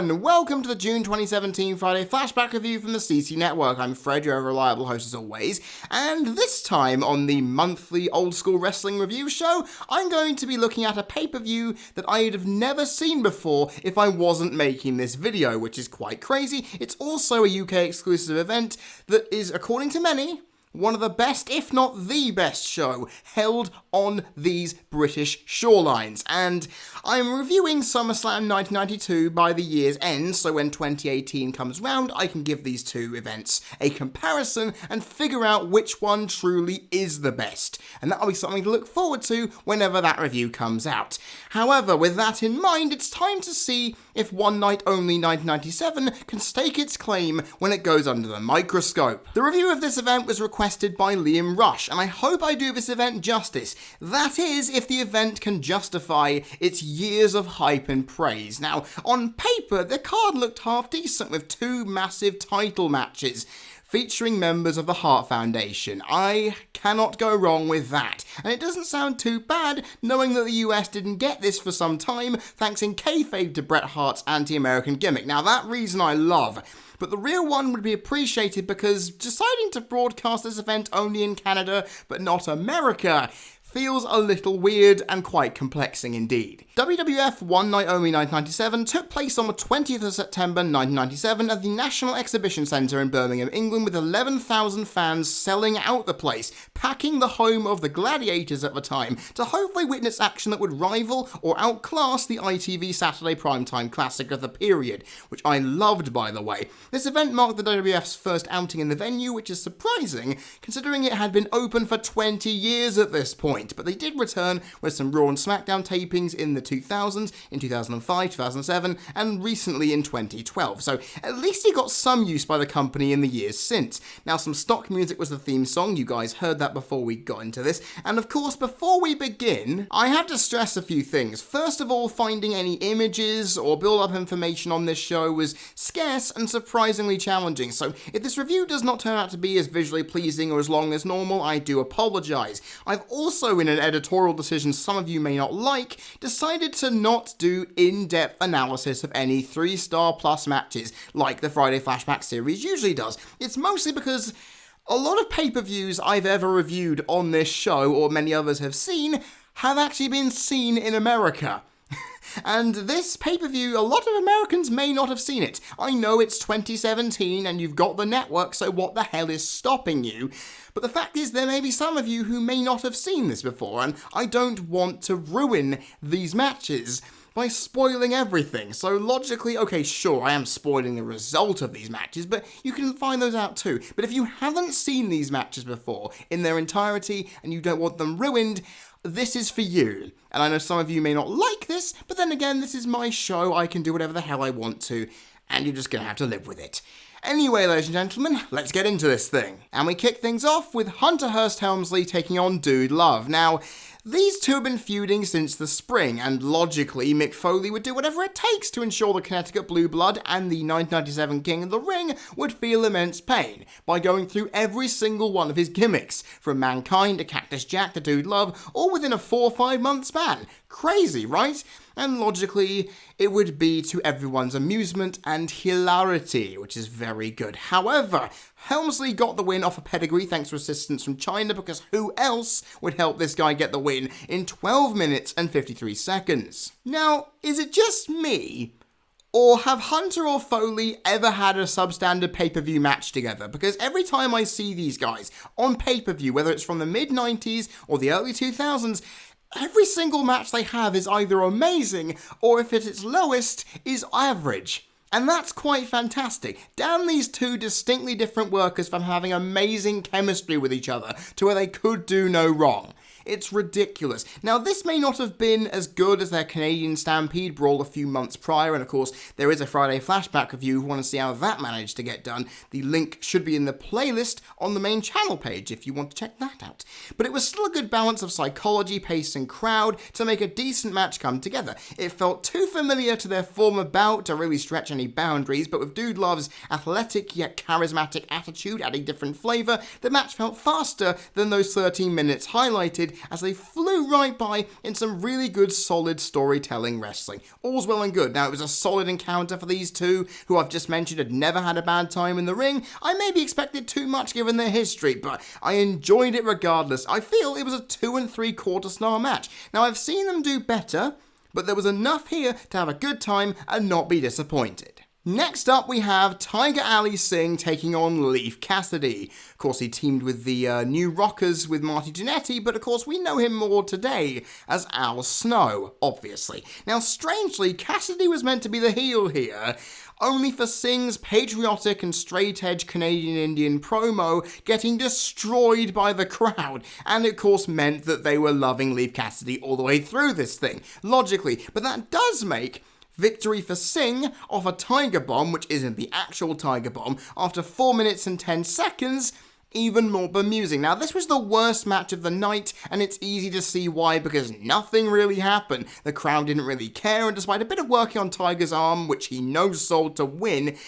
everyone! Welcome to the June 2017 Friday Flashback review from the CC Network. I'm Fred, your reliable host as always, and this time on the monthly old school wrestling review show, I'm going to be looking at a pay-per-view that I'd have never seen before if I wasn't making this video, which is quite crazy. It's also a UK exclusive event that is, according to many, one of the best, if not the best show held on these British shorelines. And I'm reviewing SummerSlam 1992 by the year's end, so when 2018 comes round, I can give these two events a comparison and figure out which one truly is the best. And that'll be something to look forward to whenever that review comes out. However, with that in mind, it's time to see if One Night Only 1997 can stake its claim when it goes under the microscope. The review of this event was requested by Liam Rush, and I hope I do this event justice. That is, if the event can justify its years of hype and praise. Now, on paper, the card looked half decent with two massive title matches featuring members of the Hart Foundation. I cannot go wrong with that. And it doesn't sound too bad, knowing that the US didn't get this for some time, thanks in kayfabe to Bret Hart's anti-American gimmick. Now, that reason I love. But the real one would be appreciated because deciding to broadcast this event only in Canada, but not America, feels a little weird and quite complexing indeed. WWF One Night Only 1997 took place on the 20th of September 1997 at the National Exhibition Centre in Birmingham, England, with 11,000 fans selling out the place, packing the home of the Gladiators at the time to hopefully witness action that would rival or outclass the ITV Saturday primetime classic of the period, which I loved, by the way. This event marked the WWF's first outing in the venue, which is surprising considering it had been open for 20 years at this point. But they did return with some Raw and SmackDown tapings in the 2000s, in 2005, 2007, and recently in 2012. So at least he got some use by the company in the years since. Now, some stock music was the theme song. You guys heard that before we got into this. And of course, before we begin, I have to stress a few things. First of all, finding any images or build-up information on this show was scarce and surprisingly challenging. So if this review does not turn out to be as visually pleasing or as long as normal, I do apologise. I've also, in an editorial decision some of you may not like, decided to not do in-depth analysis of any 3-star plus matches like the Friday Flashback series usually does. It's mostly because a lot of pay-per-views I've ever reviewed on this show, or many others have seen, have actually been seen in America. And this pay-per-view, a lot of Americans may not have seen it. I know it's 2017 and you've got the network, so what the hell is stopping you? But the fact is, there may be some of you who may not have seen this before, and I don't want to ruin these matches by spoiling everything. So logically, okay, sure, I am spoiling the result of these matches, but you can find those out too. But if you haven't seen these matches before in their entirety and you don't want them ruined, this is for you. And I know some of you may not like this, but then again, this is my show. I can do whatever the hell I want to, and you're just gonna have to live with it. Anyway, ladies and gentlemen, let's get into this thing. And we kick things off with Hearst Helmsley taking on Dude Love. Now, these two have been feuding since the spring, and logically, Mick Foley would do whatever it takes to ensure the Connecticut Blue Blood and the 1997 King of the Ring would feel immense pain by going through every single one of his gimmicks, from Mankind to Cactus Jack to Dude Love, all within a 4 or 5 month span. Crazy, right? And logically, it would be to everyone's amusement and hilarity, which is very good. However, Helmsley got the win off a pedigree thanks to assistance from China, because who else would help this guy get the win in 12 minutes and 53 seconds? Now, is it just me, or have Hunter or Foley ever had a substandard pay-per-view match together? Because every time I see these guys on pay-per-view, whether it's from the mid-90s or the early 2000s, every single match they have is either amazing, or if it's its lowest, is average. And that's quite fantastic. Damn these two distinctly different workers from having amazing chemistry with each other to where they could do no wrong. It's ridiculous. Now, this may not have been as good as their Canadian Stampede brawl a few months prior, and of course, there is a Friday Flashback review if you want to see how that managed to get done. The link should be in the playlist on the main channel page if you want to check that out. But it was still a good balance of psychology, pace, and crowd to make a decent match come together. It felt too familiar to their former bout to really stretch any boundaries, but with Dude Love's athletic yet charismatic attitude adding different flavour, the match felt faster than those 13 minutes highlighted, as they flew right by in some really good solid storytelling wrestling. All's well and good. Now, it was a solid encounter for these two, who I've just mentioned had never had a bad time in the ring. I maybe expected too much given their history, but I enjoyed it regardless. I feel it was a 2 3/4 star match. Now, I've seen them do better, but there was enough here to have a good time and not be disappointed. Next up, we have Tiger Ali Singh taking on Leif Cassady. Of course, he teamed with the New Rockers with Marty Jannetty, but of course we know him more today as Al Snow, obviously. Now, strangely, Cassady was meant to be the heel here, only for Singh's patriotic and straight-edge Canadian Indian promo getting destroyed by the crowd, and of course meant that they were loving Leif Cassady all the way through this thing, logically. But that does make victory for Singh off a Tiger Bomb, which isn't the actual Tiger Bomb, after 4 minutes and 10 seconds, even more bemusing. Now, this was the worst match of the night, and it's easy to see why, because nothing really happened. The crowd didn't really care, and despite a bit of working on Tiger's arm, which he no-sold to win,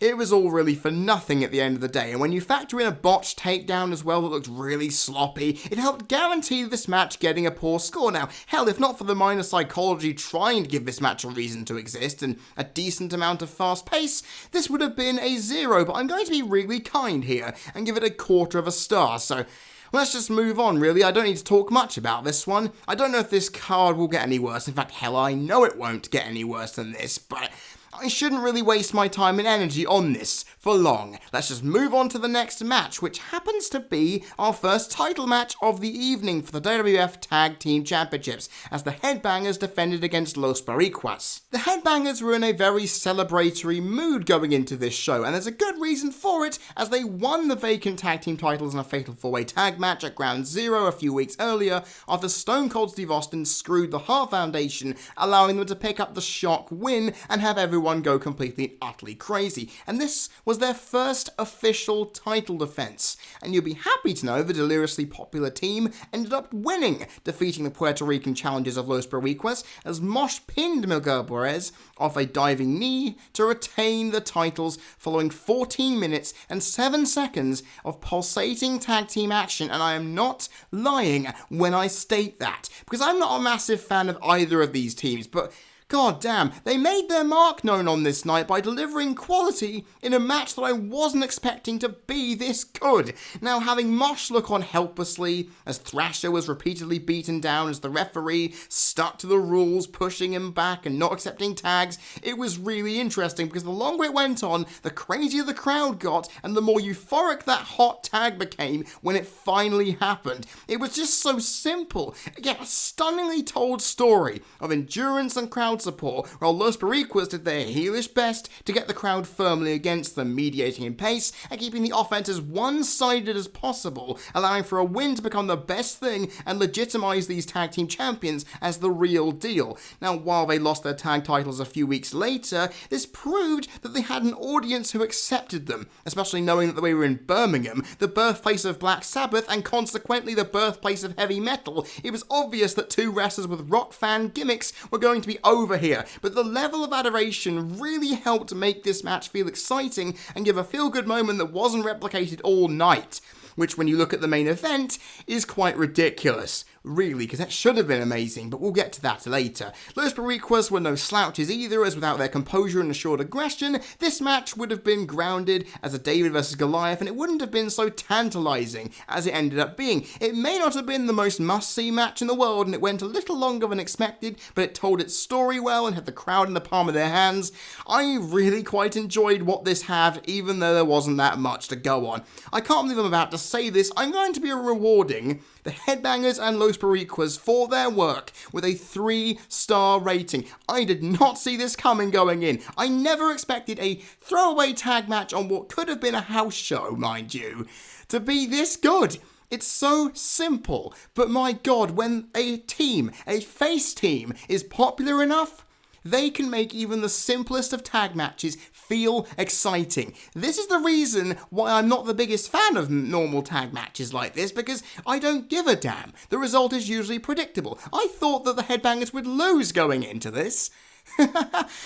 it was all really for nothing at the end of the day. And when you factor in a botched takedown as well that looked really sloppy, it helped guarantee this match getting a poor score. Now, hell, if not for the minor psychology trying to give this match a reason to exist and a decent amount of fast pace, this would have been a 0, but I'm going to be really kind here and give it a 1/4 star, so let's just move on, really. I don't need to talk much about this one. I don't know if this card will get any worse. In fact, hell, I know it won't get any worse than this, but I shouldn't really waste my time and energy on this for long. Let's just move on to the next match, which happens to be our first title match of the evening for the WWF Tag Team Championships, as the Headbangers defended against Los Boricuas. The Headbangers were in a very celebratory mood going into this show, and there's a good reason for it, as they won the vacant tag team titles in a fatal 4-way tag match at Ground Zero a few weeks earlier, after Stone Cold Steve Austin screwed the Hart Foundation, allowing them to pick up the shock win and have everyone go completely and utterly crazy. And this was their first official title defense. And you'll be happy to know the deliriously popular team ended up winning, defeating the Puerto Rican challengers of Los Boricuas, as Mosh pinned Miguel Perez off a diving knee to retain the titles following 14 minutes and 7 seconds of pulsating tag team action. And I am not lying when I state that, because I'm not a massive fan of either of these teams, but god damn, they made their mark known on this night by delivering quality in a match that I wasn't expecting to be this good. Now, having Mosh look on helplessly as Thrasher was repeatedly beaten down as the referee stuck to the rules, pushing him back and not accepting tags, it was really interesting, because the longer it went on, the crazier the crowd got and the more euphoric that hot tag became when it finally happened. It was just so simple, yet a stunningly told story of endurance and crowd support, while Los Boricuas did their heelish best to get the crowd firmly against them, mediating in pace and keeping the offense as one-sided as possible, allowing for a win to become the best thing and legitimize these tag team champions as the real deal. Now, while they lost their tag titles a few weeks later, this proved that they had an audience who accepted them, especially knowing that they were in Birmingham, the birthplace of Black Sabbath and consequently the birthplace of heavy metal. It was obvious that two wrestlers with rock fan gimmicks were going to be over here, but the level of adoration really helped make this match feel exciting and give a feel-good moment that wasn't replicated all night, which, when you look at the main event, is quite ridiculous. Really, because that should have been amazing, but we'll get to that later. Los Boricuas were no slouches either, as without their composure and assured aggression, this match would have been grounded as a David versus Goliath, and it wouldn't have been so tantalizing as it ended up being. It may not have been the most must-see match in the world, and it went a little longer than expected, but it told its story well and had the crowd in the palm of their hands. I really quite enjoyed what this had, even though there wasn't that much to go on. I can't believe I'm about to say this. I'm going to be rewarding the Headbangers and Los Boricuas for their work with a 3-star rating. I did not see this coming going in. I never expected a throwaway tag match on what could have been a house show, mind you, to be this good. It's so simple, but my god, when a team, a face team, is popular enough, they can make even the simplest of tag matches feel exciting. This is the reason why I'm not the biggest fan of normal tag matches like this, because I don't give a damn. The result is usually predictable. I thought that the Headbangers would lose going into this.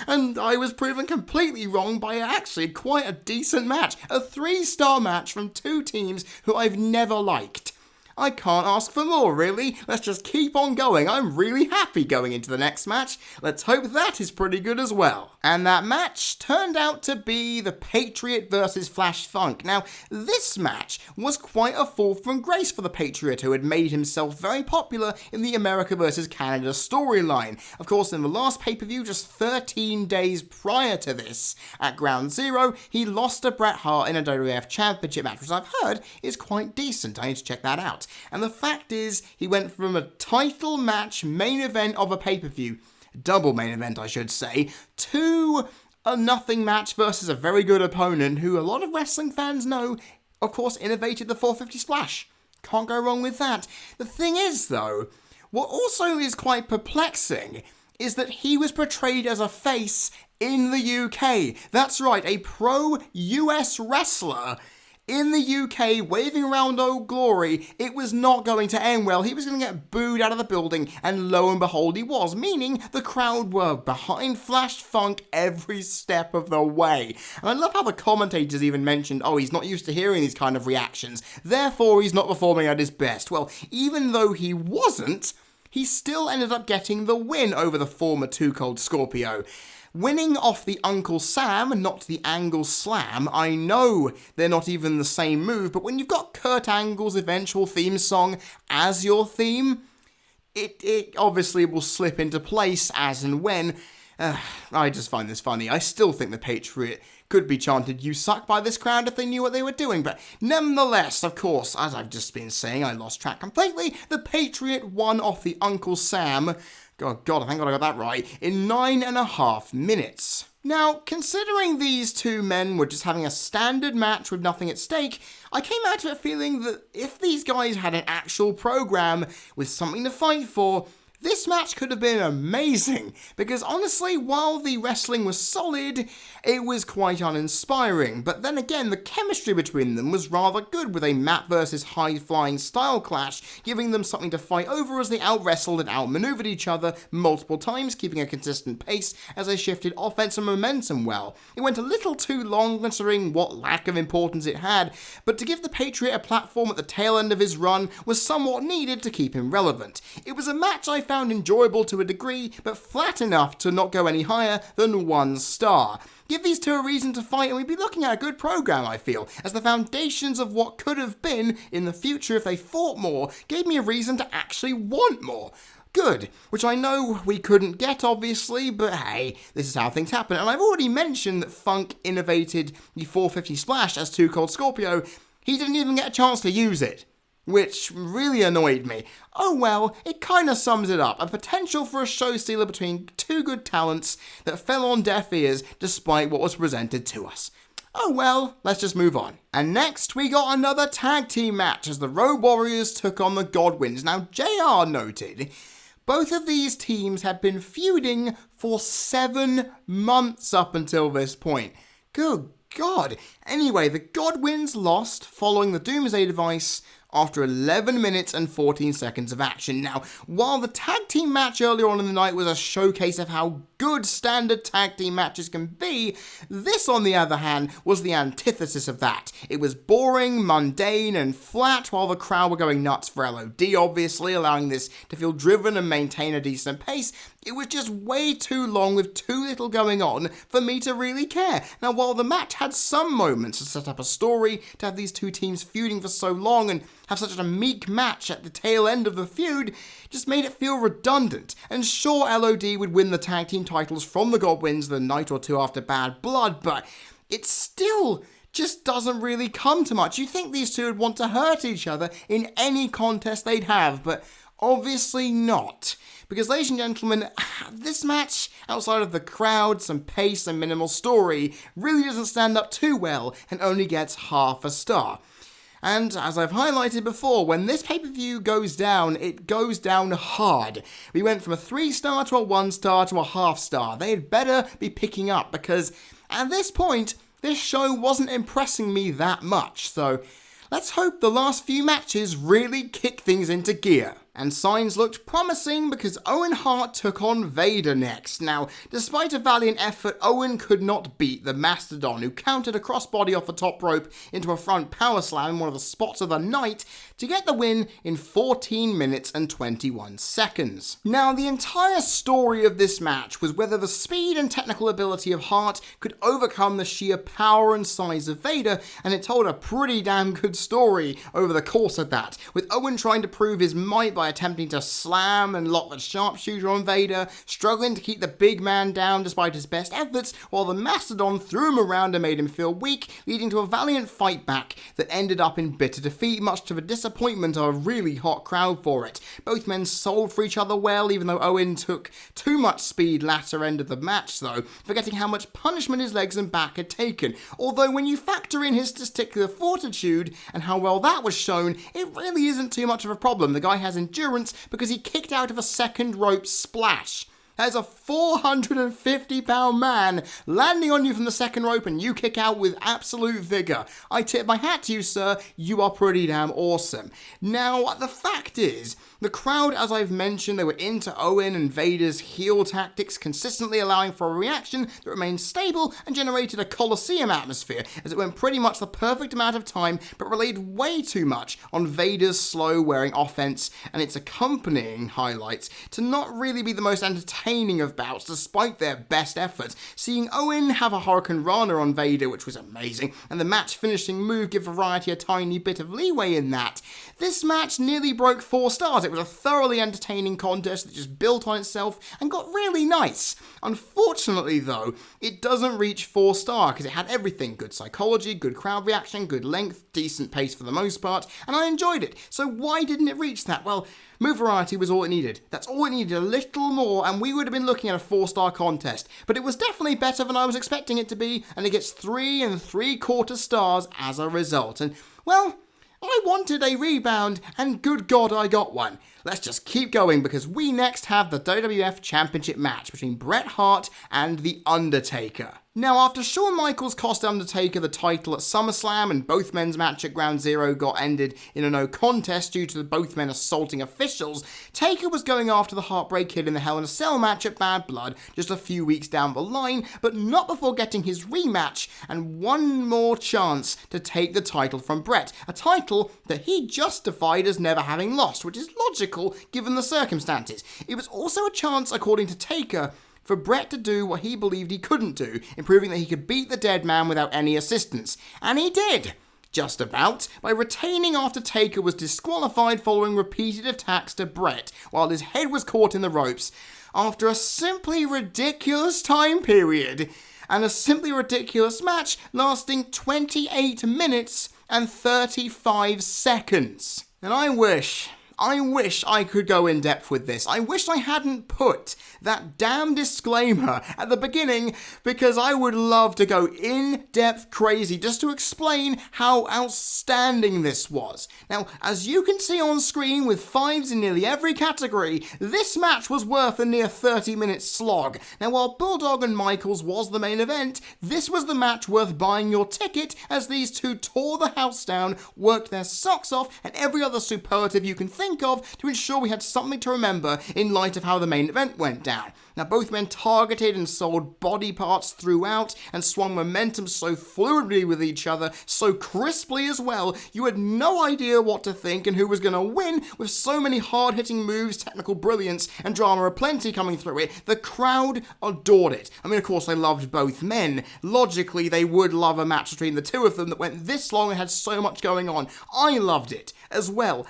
And I was proven completely wrong by actually quite a decent match. A 3-star match from two teams who I've never liked. I can't ask for more, really. Let's just keep on going. I'm really happy going into the next match. Let's hope that is pretty good as well. And that match turned out to be the Patriot versus Flash Funk. Now, this match was quite a fall from grace for the Patriot, who had made himself very popular in the America versus Canada storyline. Of course, in the last pay-per-view, just 13 days prior to this, at Ground Zero, he lost to Bret Hart in a WWF Championship match, which I've heard is quite decent. I need to check that out. And the fact is, he went from a title match main event of a pay-per-view, double main event I should say, to a nothing match versus a very good opponent who a lot of wrestling fans know, of course, innovated the 450 splash. Can't go wrong with that. The thing is, though, what also is quite perplexing is that he was portrayed as a face in the UK. That's right, a pro-US wrestler in the UK waving around Old Glory. It was not going to end well. He was going to get booed out of the building, and lo and behold he was, meaning the crowd were behind Flash Funk every step of the way. And I love how the commentators even mentioned, oh, he's not used to hearing these kind of reactions, therefore he's not performing at his best. Well, even though he wasn't, he still ended up getting the win over the former Too Cold Scorpio. Winning off the Uncle Sam, not the Angle Slam. I know they're not even the same move, but when you've got Kurt Angle's eventual theme song as your theme, it obviously will slip into place as and when. I just find this funny. I still think the Patriot could be chanted "You suck" by this crowd if they knew what they were doing, but nonetheless, of course, as I've just been saying, I lost track completely. The Patriot won off the Uncle Sam. God, thank God I got that right, in 9.5 minutes. Now, considering these two men were just having a standard match with nothing at stake, I came out of it feeling that if these guys had an actual program with something to fight for, this match could have been amazing, because honestly, while the wrestling was solid, it was quite uninspiring. But then again, the chemistry between them was rather good, with a mat versus high-flying style clash, giving them something to fight over as they out-wrestled and out-maneuvered each other multiple times, keeping a consistent pace as they shifted offense and momentum well. It went a little too long considering what lack of importance it had, but to give the Patriot a platform at the tail end of his run was somewhat needed to keep him relevant. It was a match I found enjoyable to a degree, but flat enough to not go any higher than 1 star. Give these two a reason to fight and we'd be looking at a good program, I feel, as the foundations of what could have been in the future if they fought more gave me a reason to actually want more. Good, which I know we couldn't get obviously, but hey, this is how things happen. And I've already mentioned that Funk innovated the 450 splash as Too Cold Scorpio. He didn't even get a chance to use it, which really annoyed me. Oh well, it kinda sums it up. A potential for a show stealer between two good talents that fell on deaf ears despite what was presented to us. Oh well, let's just move on. And next we got another tag team match as the Road Warriors took on the Goblins. Now JR noted, both of these teams had been feuding for 7 months up until this point. Good God. Anyway, the Goblins lost following the Doomsday device after 11 minutes and 14 seconds of action. Now, while the tag team match earlier on in the night was a showcase of how good standard tag team matches can be, this, on the other hand, was the antithesis of that. It was boring, mundane, and flat, while the crowd were going nuts for LOD, obviously, allowing this to feel driven and maintain a decent pace. It was just way too long with too little going on for me to really care. Now, while the match had some moments to set up a story, to have these two teams feuding for so long and have such a meek match at the tail end of the feud just made it feel redundant. And sure, LOD would win the tag team titles from the Goblins the night or two after Bad Blood, but it still just doesn't really come to much. You'd think these two would want to hurt each other in any contest they'd have, but obviously not. Because, ladies and gentlemen, this match, outside of the crowd, some pace and minimal story, really doesn't stand up too well and only gets half a star. And as I've highlighted before, when this pay-per-view goes down, it goes down hard. We went from a 3-star to a 1-star to a half-star. They had better be picking up because at this point, this show wasn't impressing me that much. So let's hope the last few matches really kick things into gear. And signs looked promising because Owen Hart took on Vader next. Now, despite a valiant effort, Owen could not beat the Mastodon, who countered a crossbody off the top rope into a front power slam in one of the spots of the night to get the win in 14 minutes and 21 seconds. Now, the entire story of this match was whether the speed and technical ability of Hart could overcome the sheer power and size of Vader, and it told a pretty damn good story over the course of that, with Owen trying to prove his might by attempting to slam and lock the sharpshooter on Vader, struggling to keep the big man down despite his best efforts, while the Mastodon threw him around and made him feel weak, leading to a valiant fight back that ended up in bitter defeat, much to the disappointment of a really hot crowd for it. Both men sold for each other well, even though Owen took too much speed latter end of the match though, forgetting how much punishment his legs and back had taken. Although when you factor in his testicular fortitude and how well that was shown, it really isn't too much of a problem. The guy has endurance because he kicked out of a second rope splash. There's a 450-pound man landing on you from the second rope and you kick out with absolute vigour. I tip my hat to you, sir. You are pretty damn awesome. Now, the fact is, the crowd, as I've mentioned, they were into Owen and Vader's heel tactics, consistently allowing for a reaction that remained stable and generated a Colosseum atmosphere, as it went pretty much the perfect amount of time, but relied way too much on Vader's slow-wearing offense and its accompanying highlights to not really be the most entertaining of bouts, despite their best efforts. Seeing Owen have a Hurricane Rana on Vader, which was amazing, and the match-finishing move give Variety a tiny bit of leeway in that. This match nearly broke 4 stars. It was a thoroughly entertaining contest that just built on itself and got really nice. Unfortunately, though, it doesn't reach 4 star because it had everything. Good psychology, good crowd reaction, good length, decent pace for the most part, and I enjoyed it. So why didn't it reach that? Well, move variety was all it needed. That's all it needed, a little more, and we would have been looking at a 4-star contest. But it was definitely better than I was expecting it to be, and it gets 3 3/4 stars as a result. And, well, I wanted a rebound, and good God I got one. Let's just keep going because we next have the WWF Championship match between Bret Hart and The Undertaker. Now, after Shawn Michaels cost Undertaker the title at SummerSlam and both men's match at Ground Zero got ended in a no contest due to both men assaulting officials, Taker was going after the Heartbreak Kid in the Hell in a Cell match at Bad Blood just a few weeks down the line, but not before getting his rematch and one more chance to take the title from Bret, a title that he justified as never having lost, which is logical given the circumstances. It was also a chance, according to Taker, for Bret to do what he believed he couldn't do, in proving that he could beat the dead man without any assistance. And he did! Just about, by retaining after Taker was disqualified following repeated attacks to Bret, while his head was caught in the ropes, after a simply ridiculous time period, and a simply ridiculous match lasting 28 minutes and 35 seconds. And I wish I could go in depth with this. I wish I hadn't put that damn disclaimer at the beginning, because I would love to go in-depth crazy just to explain how outstanding this was. Now, as you can see on screen with 5s in nearly every category, this match was worth a near 30-minute slog. Now, while Bulldog and Michaels was the main event, this was the match worth buying your ticket, as these two tore the house down, worked their socks off, and every other superlative you can think of to ensure we had something to remember in light of how the main event went down. Now, both men targeted and sold body parts throughout and swung momentum so fluidly with each other, so crisply as well, you had no idea what to think and who was going to win, with so many hard-hitting moves, technical brilliance, and drama aplenty coming through it. The crowd adored it. I mean, of course, they loved both men. Logically, they would love a match between the two of them that went this long and had so much going on. I loved it as well.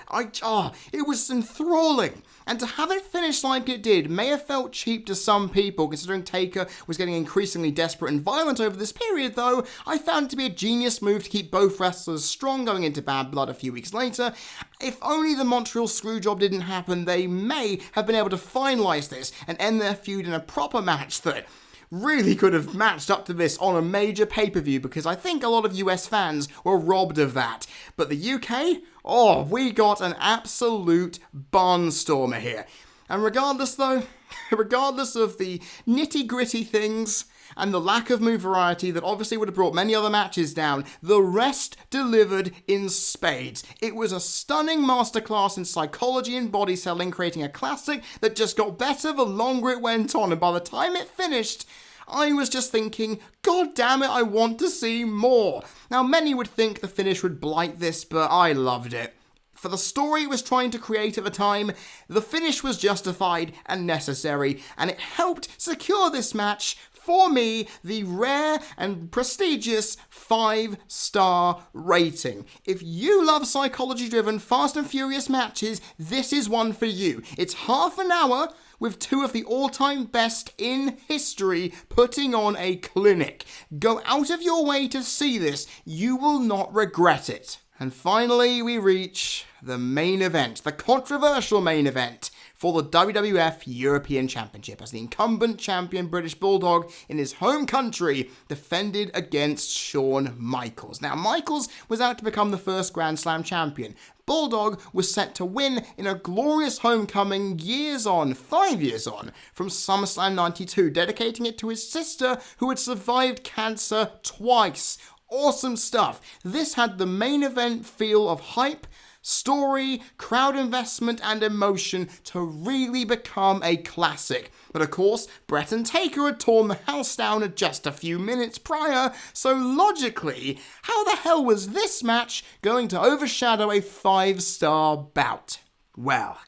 It was enthralling. And to have it finish like it did may have felt cheap to some people, considering Taker was getting increasingly desperate and violent over this period, though. I found it to be a genius move to keep both wrestlers strong going into Bad Blood a few weeks later. If only the Montreal Screwjob didn't happen, they may have been able to finalise this and end their feud in a proper match that really could have matched up to this on a major pay-per-view, because I think a lot of US fans were robbed of that. But the UK? Oh, we got an absolute barnstormer here. And regardless of the nitty-gritty things, and the lack of move variety that obviously would have brought many other matches down, the rest delivered in spades. It was a stunning masterclass in psychology and body selling, creating a classic that just got better the longer it went on, and by the time it finished, I was just thinking, God damn it, I want to see more. Now, many would think the finish would blight this, but I loved it. For the story it was trying to create at the time, the finish was justified and necessary, and it helped secure this match, for me, the rare and prestigious 5-star rating. If you love psychology-driven Fast and Furious matches, this is one for you. It's half an hour with two of the all-time best in history putting on a clinic. Go out of your way to see this. You will not regret it. And finally, we reach the main event, the controversial main event for the WWF European Championship, as the incumbent champion British Bulldog in his home country defended against Shawn Michaels. Now, Michaels was out to become the first Grand Slam champion. Bulldog was set to win in a glorious homecoming 5 years on, from SummerSlam 92, dedicating it to his sister who had survived cancer twice. Awesome stuff. This had the main event feel of hype, story, crowd investment, and emotion to really become a classic. But of course, Bret and Taker had torn the house down at just a few minutes prior, so logically, how the hell was this match going to overshadow a 5-star bout? Well,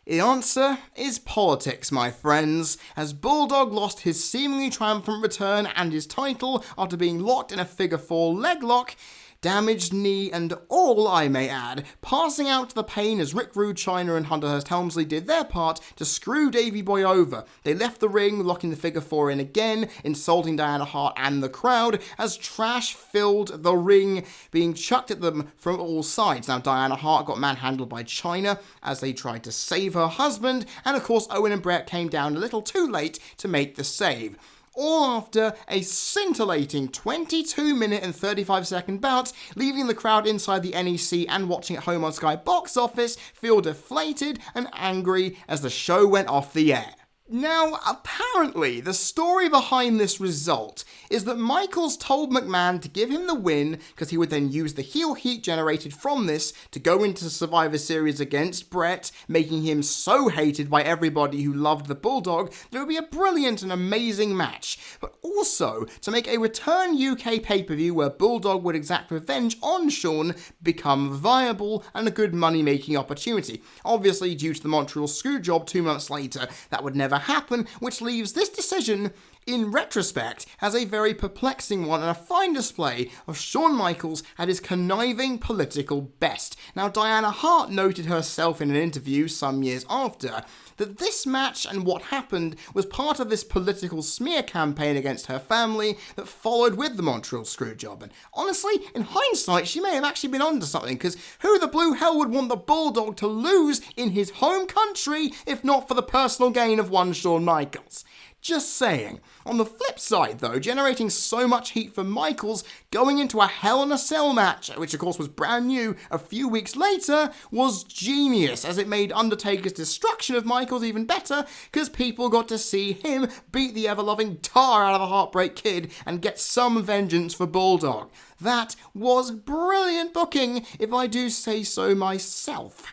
the answer is politics, my friends, as Bulldog lost his seemingly triumphant return and his title after being locked in a figure-4 leg lock, damaged knee and all, I may add, passing out to the pain as Rick Rude, Chyna and Hunter Hearst Helmsley did their part to screw Davey Boy over. They left the ring, locking the figure-4 in again, insulting Diana Hart and the crowd, as trash filled the ring, being chucked at them from all sides. Now, Diana Hart got manhandled by Chyna as they tried to save her husband, and of course Owen and Bret came down a little too late to make the save. All after a scintillating 22-minute and 35-second bout, leaving the crowd inside the NEC and watching at home on Sky Box Office feel deflated and angry as the show went off the air. Now, apparently, the story behind this result is that Michaels told McMahon to give him the win because he would then use the heel heat generated from this to go into Survivor Series against Bret, making him so hated by everybody who loved the Bulldog that it would be a brilliant and amazing match, but also to make a return UK pay-per-view where Bulldog would exact revenge on Shawn become viable and a good money-making opportunity. Obviously, due to the Montreal Screwjob 2 months later, that would never happen, which leaves this decision, in retrospect, as a very perplexing one and a fine display of Shawn Michaels at his conniving political best. Now, Diana Hart noted herself in an interview some years after that this match and what happened was part of this political smear campaign against her family that followed with the Montreal Screwjob. And honestly, in hindsight, she may have actually been onto something, because who the blue hell would want the Bulldog to lose in his home country if not for the personal gain of one Shawn Michaels? Just saying. On the flip side, though, generating so much heat for Michaels going into a Hell in a Cell match, which of course was brand new a few weeks later, was genius, as it made Undertaker's destruction of Michaels even better, because people got to see him beat the ever-loving tar out of the Heartbreak Kid and get some vengeance for Bulldog. That was brilliant booking, if I do say so myself.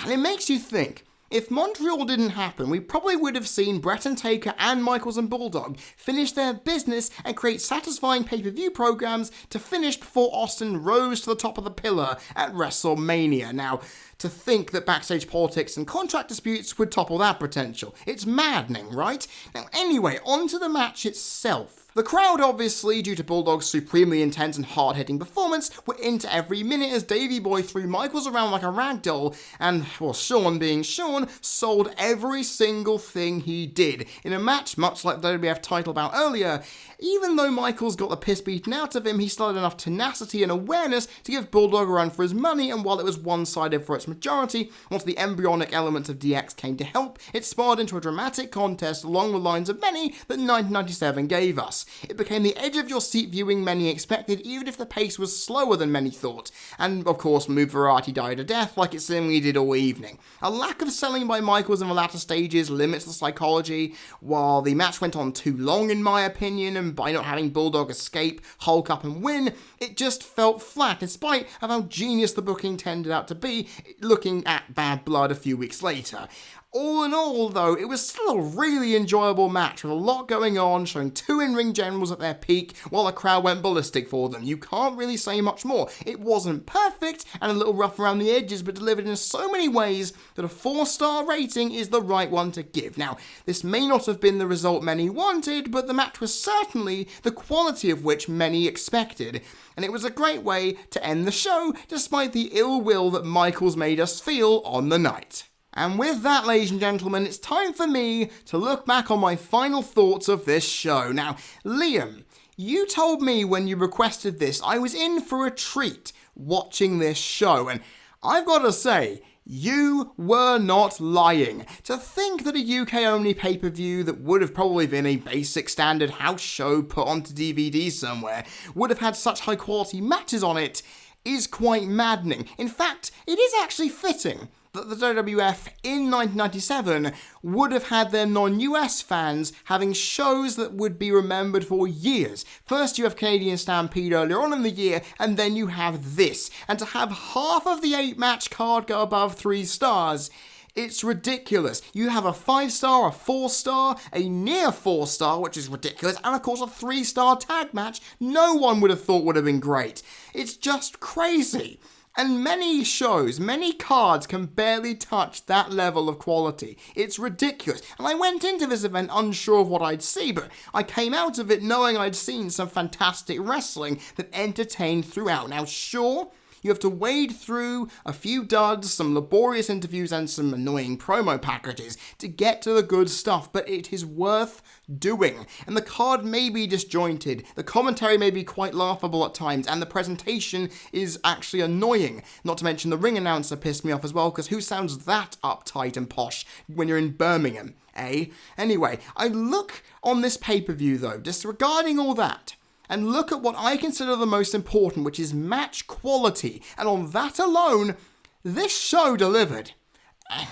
And it makes you think, if Montreal didn't happen, we probably would have seen Bret and Taker and Michaels and Bulldog finish their business and create satisfying pay-per-view programs to finish before Austin rose to the top of the pillar at WrestleMania. Now, to think that backstage politics and contract disputes would topple that potential. It's maddening, right? Now, anyway, on to the match itself. The crowd, obviously, due to Bulldog's supremely intense and hard-hitting performance, were into every minute as Davey Boy threw Michaels around like a ragdoll, and, well, Shawn being Shawn, sold every single thing he did. In a match much like the WWF title bout earlier, even though Michaels got the piss beaten out of him, he still had enough tenacity and awareness to give Bulldog a run for his money, and while it was one-sided for its majority, once the embryonic elements of DX came to help, it spiraled into a dramatic contest along the lines of many that 1997 gave us. plus. It became the edge-of-your-seat viewing many expected, even if the pace was slower than many thought. And, of course, move variety died a death like it seemingly did all evening. A lack of selling by Michaels in the latter stages limits the psychology, while the match went on too long in my opinion, and by not having Bulldog escape, Hulk up and win, it just felt flat, in spite of how genius the booking tended out to be, looking at Bad Blood a few weeks later. All in all, though, it was still a really enjoyable match with a lot going on, showing two in-ring generals at their peak while the crowd went ballistic for them. You can't really say much more. It wasn't perfect and a little rough around the edges, but delivered in so many ways that a 4-star rating is the right one to give. Now, this may not have been the result many wanted, but the match was certainly the quality of which many expected. And it was a great way to end the show, despite the ill will that Michaels made us feel on the night. And with that, ladies and gentlemen, it's time for me to look back on my final thoughts of this show. Now, Liam, you told me when you requested this I was in for a treat watching this show, and I've got to say, you were not lying. To think that a UK-only pay-per-view that would have probably been a basic standard house show put onto DVD somewhere would have had such high-quality matches on it is quite maddening. In fact, it is actually fitting that the WWF in 1997 would have had their non-US fans having shows that would be remembered for years. First you have Canadian Stampede earlier on in the year, and then you have this. And to have half of the 8-match card go above 3 stars, it's ridiculous. You have a 5-star, a 4-star, a near 4-star, which is ridiculous, and of course a 3-star tag match no one would have thought would have been great. It's just crazy. And many shows, many cards can barely touch that level of quality. It's ridiculous. And I went into this event unsure of what I'd see, but I came out of it knowing I'd seen some fantastic wrestling that entertained throughout. Now, sure, you have to wade through a few duds, some laborious interviews, and some annoying promo packages to get to the good stuff, but it is worth doing. And the card may be disjointed, the commentary may be quite laughable at times, and the presentation is actually annoying. Not to mention the ring announcer pissed me off as well, because who sounds that uptight and posh when you're in Birmingham, eh? Anyway, I look on this pay-per-view though, disregarding all that, and look at what I consider the most important, which is match quality. And on that alone, this show delivered.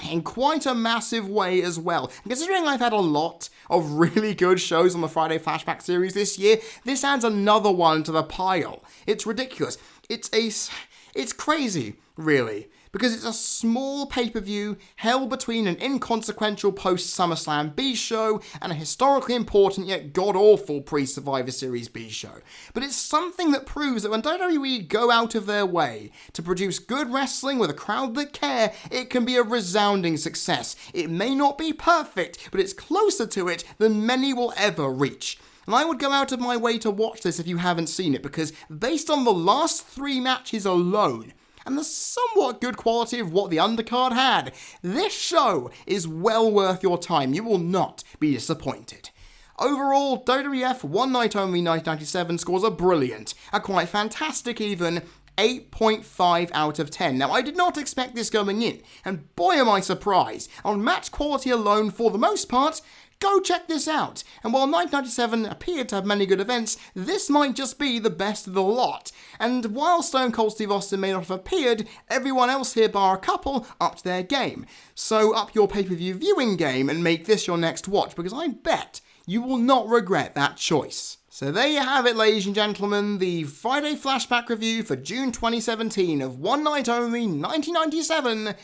In quite a massive way as well. And considering I've had a lot of really good shows on the Friday Flashback series this year, this adds another one to the pile. It's ridiculous. It's crazy, really. Because it's a small pay-per-view held between an inconsequential post-SummerSlam B show and a historically important yet god-awful pre-Survivor Series B show. But it's something that proves that when WWE go out of their way to produce good wrestling with a crowd that care, it can be a resounding success. It may not be perfect, but it's closer to it than many will ever reach. And I would go out of my way to watch this if you haven't seen it, because based on the last 3 matches alone, and the somewhat good quality of what the undercard had, this show is well worth your time. You will not be disappointed. Overall, WWF One Night Only 1997 scores are brilliant, a quite fantastic even 8.5 out of 10. Now, I did not expect this going in, and boy am I surprised. On match quality alone, for the most part, go check this out. And while 1997 appeared to have many good events, this might just be the best of the lot. And while Stone Cold Steve Austin may not have appeared, everyone else here bar a couple upped their game. So up your pay-per-view viewing game and make this your next watch, because I bet you will not regret that choice. So there you have it, ladies and gentlemen, the Friday Flashback review for June 2017 of One Night Only 1997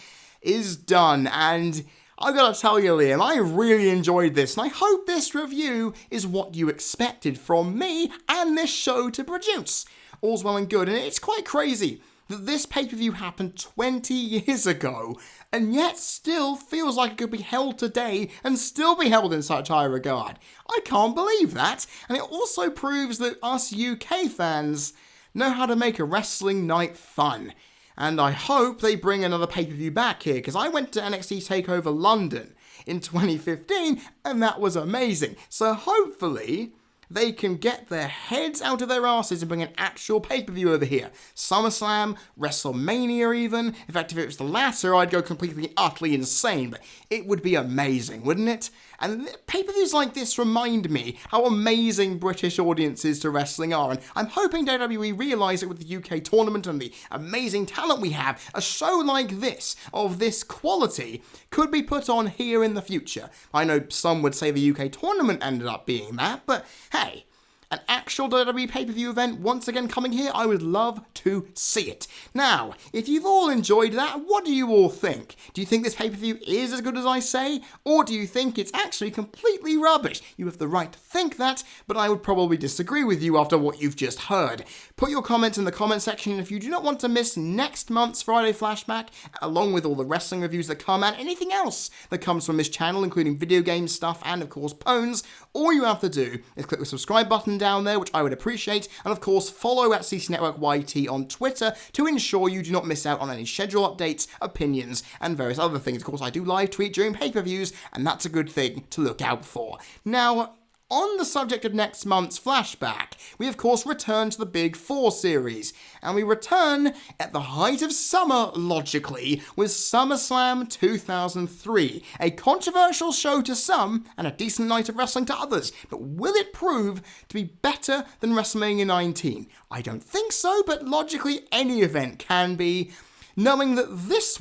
is done, and I gotta tell you, Liam, I really enjoyed this, and I hope this review is what you expected from me and this show to produce. All's well and good, and it's quite crazy that this pay-per-view happened 20 years ago, and yet still feels like it could be held today and still be held in such high regard. I can't believe that, and it also proves that us UK fans know how to make a wrestling night fun. And I hope they bring another pay-per-view back here, because I went to NXT TakeOver London in 2015, and that was amazing. So hopefully they can get their heads out of their asses and bring an actual pay-per-view over here. SummerSlam, WrestleMania even. In fact, if it was the latter, I'd go completely, utterly insane, but it would be amazing, wouldn't it? And pay-per-views like this remind me how amazing British audiences to wrestling are, and I'm hoping WWE realise it with the UK tournament and the amazing talent we have. A show like this, of this quality, could be put on here in the future. I know some would say the UK tournament ended up being that, but hey, an actual WWE pay-per-view event once again coming here, I would love to see it. Now, if you've all enjoyed that, what do you all think? Do you think this pay-per-view is as good as I say? Or do you think it's actually completely rubbish? You have the right to think that, but I would probably disagree with you after what you've just heard. Put your comments in the comment section, and if you do not want to miss next month's Friday Flashback, along with all the wrestling reviews that come and anything else that comes from this channel, including video game stuff and of course Pones, all you have to do is click the subscribe button down there, which I would appreciate, and of course follow at CC Network YT on Twitter to ensure you do not miss out on any schedule updates, opinions, and various other things. Of course, I do live tweet during pay-per-views, and that's a good thing to look out for. Now, on the subject of next month's Flashback, we of course return to the Big Four series, and we return at the height of summer, logically, with SummerSlam 2003, a controversial show to some and a decent night of wrestling to others, but will it prove to be better than WrestleMania 19? I don't think so, but logically any event can be, knowing that this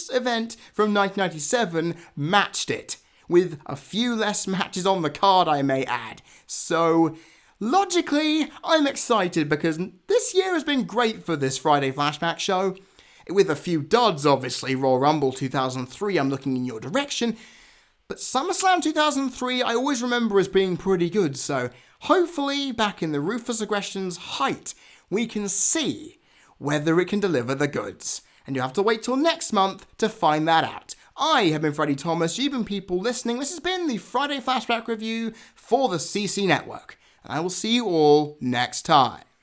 event from 1997 matched it, with a few less matches on the card, I may add. So, logically, I'm excited because this year has been great for this Friday Flashback show. With a few duds, obviously, Royal Rumble 2003, I'm looking in your direction. But SummerSlam 2003, I always remember as being pretty good, so hopefully, back in the Ruthless Aggression's height, we can see whether it can deliver the goods. And you'll have to wait till next month to find that out. I have been Freddie Thomas, you've been people listening. This has been the Friday Flashback review for the CC Network. And I will see you all next time.